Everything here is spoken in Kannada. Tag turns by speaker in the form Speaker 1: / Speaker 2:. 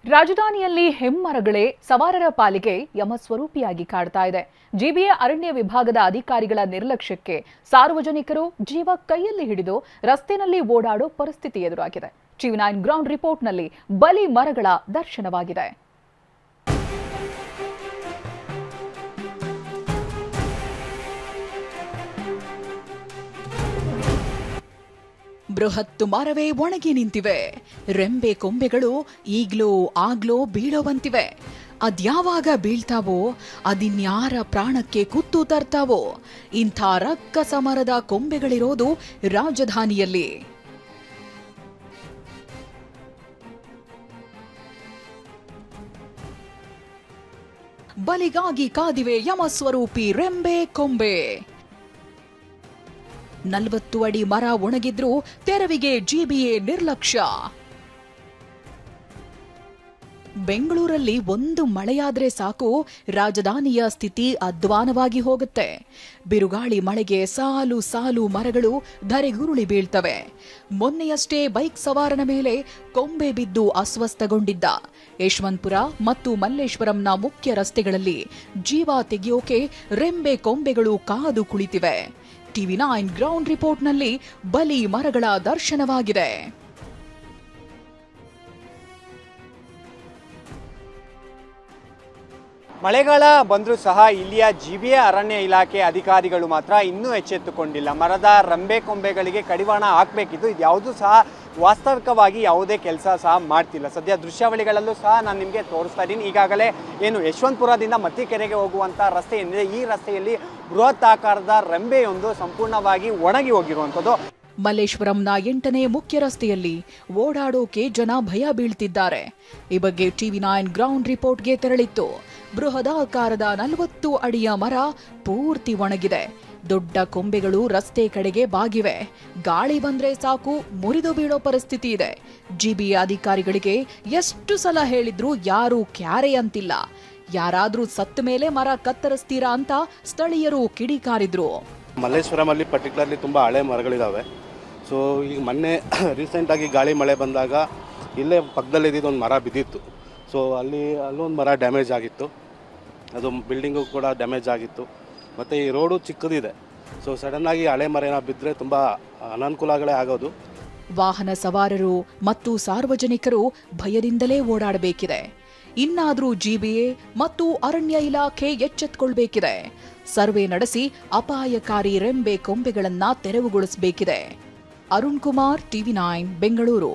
Speaker 1: ರಾಜಧಾನಿಯಲ್ಲಿ ಹೆಮ್ಮರಗಳೇ ಸವಾರರ ಪಾಲಿಗೆ ಯಮಸ್ವರೂಪಿಯಾಗಿ ಕಾಡ್ತಾ ಇದೆ. ಜಿಬಿಎ ಅರಣ್ಯ ವಿಭಾಗದ ಅಧಿಕಾರಿಗಳ ನಿರ್ಲಕ್ಷ್ಯಕ್ಕೆ ಸಾರ್ವಜನಿಕರು ಜೀವ ಕೈಯಲ್ಲಿ ಹಿಡಿದು ರಸ್ತೆಯಲ್ಲಿ ಓಡಾಡೋ ಪರಿಸ್ಥಿತಿ ಎದುರಾಗಿದೆ. ಟಿವಿ9 ಗ್ರೌಂಡ್ ರಿಪೋರ್ಟ್ನಲ್ಲಿ ಬಲಿ ಮರಗಳ ದರ್ಶನವಾಗಿದೆ. ಬೃಹತ್ ಮರವೇ ಒಣಗಿ ನಿಂತಿವೆ. ರೆಂಬೆ ಕೊಂಬೆಗಳು ಈಗ್ಲೋ ಆಗ್ಲೋ ಬೀಳೋವಂತಿವೆ. ಅದ್ಯಾವಾಗ ಬೀಳ್ತಾವೋ, ಅದಿನ್ಯಾರ ಪ್ರಾಣಕ್ಕೆ ಕುತ್ತು ತರ್ತಾವೋ. ಇಂಥ ರಕ್ಕಸ ಮರದ ಕೊಂಬೆಗಳಿರೋದು ರಾಜಧಾನಿಯಲ್ಲಿ. ಬಲಿಗಾಗಿ ಕಾದಿವೆ ಯಮಸ್ವರೂಪಿ ರೆಂಬೆ ಕೊಂಬೆ. 40 ಅಡಿ ಮರ ಒಣಗಿದ್ರೂ ತೆರವಿಗೆ ಜಿಬಿಎ ನಿರ್ಲಕ್ಷ್ಯ. ಬೆಂಗಳೂರಲ್ಲಿ ಒಂದು ಮಳೆಯಾದ್ರೆ ಸಾಕು, ರಾಜಧಾನಿಯ ಸ್ಥಿತಿ ಅಧ್ವಾನವಾಗಿ ಹೋಗುತ್ತೆ. ಬಿರುಗಾಳಿ ಮಳೆಗೆ ಸಾಲು ಸಾಲು ಮರಗಳು ಧರೆಗುರುಳಿ ಬೀಳ್ತವೆ. ಮೊನ್ನೆಯಷ್ಟೇ ಬೈಕ್ ಸವಾರನ ಮೇಲೆ ಕೊಂಬೆ ಬಿದ್ದು ಅಸ್ವಸ್ಥಗೊಂಡಿದ್ದ ಯಶವಂತಪುರ ಮತ್ತು ಮಲ್ಲೇಶ್ವರಂನ ಮುಖ್ಯ ರಸ್ತೆಗಳಲ್ಲಿ ಜೀವ ತೆಗೆಯೋಕೆ ರೆಂಬೆ ಕೊಂಬೆಗಳು ಕಾದು ಕುಳಿತಿವೆ. ಟಿವಿ9 ಗ್ರೌಂಡ್ ರಿಪೋರ್ಟ್ನಲ್ಲಿ ಬಲಿ ಮರಗಳ ದರ್ಶನವಾಗಿದೆ.
Speaker 2: ಮಳೆಗಾಲ ಬಂದರೂ ಸಹ ಇಲ್ಲಿಯ ಜಿಬಿಎ ಅರಣ್ಯ ಇಲಾಖೆ ಅಧಿಕಾರಿಗಳು ಮಾತ್ರ ಇನ್ನೂ ಎಚ್ಚೆತ್ತುಕೊಂಡಿಲ್ಲ. ಮರದ ರೆಂಬೆ ಕೊಂಬೆಗಳಿಗೆ ಕಡಿವಾಣ ಹಾಕಬೇಕಿದ್ದು ಇದ್ಯಾವುದೂ ಸಹ ವಾಸ್ತವಿಕವಾಗಿ ಯಾವುದೇ ಕೆಲಸ ಸಹ ಮಾಡ್ತಿಲ್ಲ. ಸದ್ಯ ದೃಶ್ಯಾವಳಿಗಳಲ್ಲೂ ಸಹ ನಾನು ನಿಮಗೆ ತೋರಿಸ್ತಾ ಇದ್ದೀನಿ. ಈಗಾಗಲೇ ಏನು ಯಶವಂತಪುರದಿಂದ ಮತ್ತಿಕೆರೆಗೆ ಹೋಗುವಂಥ ರಸ್ತೆ ಏನಿದೆ, ಈ ರಸ್ತೆಯಲ್ಲಿ ಬೃಹತ್ ಆಕಾರದ ರೆಂಬೆಯೊಂದು ಸಂಪೂರ್ಣವಾಗಿ ಒಣಗಿ ಹೋಗಿರುವಂಥದ್ದು.
Speaker 1: ಮಲ್ಲೇಶ್ವರಂನ 8ನೇ ಮುಖ್ಯ ರಸ್ತೆಯಲ್ಲಿ ಓಡಾಡೋಕೆ ಜನ ಭಯ ಬೀಳ್ತಿದ್ದಾರೆ. ಈ ಬಗ್ಗೆ ಟಿವಿ9 ಗ್ರೌಂಡ್ ರಿಪೋರ್ಟ್ಗೆ ತೆರಳಿತ್ತು. ಬೃಹದಾಕಾರದ 40 ಅಡಿಯ ಮರ ಪೂರ್ತಿ ಒಣಗಿದೆ. ದೊಡ್ಡ ಕೊಂಬೆಗಳು ರಸ್ತೆ ಕಡೆಗೆ ಬಾಗಿವೆ. ಗಾಳಿ ಬಂದ್ರೆ ಸಾಕು ಮುರಿದು ಬೀಳೋ ಪರಿಸ್ಥಿತಿ ಇದೆ. ಜಿಬಿಎ ಅಧಿಕಾರಿಗಳಿಗೆ ಎಷ್ಟು ಸಲ ಹೇಳಿದ್ರೂ ಯಾರೂ ಕ್ಯಾರೆ ಅಂತಿಲ್ಲ. ಯಾರಾದ್ರೂ ಸತ್ತ ಮೇಲೆ ಮರ ಕತ್ತರಿಸ್ತೀರಾ ಅಂತ ಸ್ಥಳೀಯರು ಕಿಡಿಕಾರಿದ್ರು.
Speaker 3: ಮಲ್ಲೇಶ್ವರಮಲ್ಲಿ ಪರ್ಟಿಕ್ಯುಲರ್ಲಿ ತುಂಬ ಹಳೆ ಮರಗಳಿದ್ದಾವೆ. ಸೊ ಈಗ ಮೊನ್ನೆ ರೀಸೆಂಟಾಗಿ ಗಾಳಿ ಮಳೆ ಬಂದಾಗ ಇಲ್ಲೇ ಪಕ್ಕದಲ್ಲಿ ಇದ್ದಿದ್ದೊಂದು ಮರ ಬಿದ್ದಿತ್ತು. ಸೊ ಅಲ್ಲೊಂದು ಮರ ಡ್ಯಾಮೇಜ್ ಆಗಿತ್ತು. ಅದು ಬಿಲ್ಡಿಂಗು ಕೂಡ ಡ್ಯಾಮೇಜ್ ಆಗಿತ್ತು. ಮತ್ತು ಈ ರೋಡು ಚಿಕ್ಕದಿದೆ. ಸೊ ಸಡನ್ನಾಗಿ ಹಳೆ ಮರ ಏನೋ ಬಿದ್ದರೆ ತುಂಬ ಅನಾನುಕೂಲಗಳೇ ಆಗೋದು.
Speaker 1: ವಾಹನ ಸವಾರರು ಮತ್ತು ಸಾರ್ವಜನಿಕರು ಭಯದಿಂದಲೇ ಓಡಾಡಬೇಕಿದೆ. ಇನ್ನಾದರೂ ಜಿಬಿಎ ಮತ್ತು ಅರಣ್ಯ ಇಲಾಖೆ ಎಚ್ಚೆತ್ತುಕೊಳ್ಬೇಕಿದೆ. ಸರ್ವೆ ನಡೆಸಿ ಅಪಾಯಕಾರಿ ರೆಂಬೆ ಕೊಂಬೆಗಳನ್ನ ತೆರವುಗೊಳಿಸಬೇಕಿದೆ. ಅರುಣ್ ಕುಮಾರ್, ಟಿವಿ9 ಬೆಂಗಳೂರು.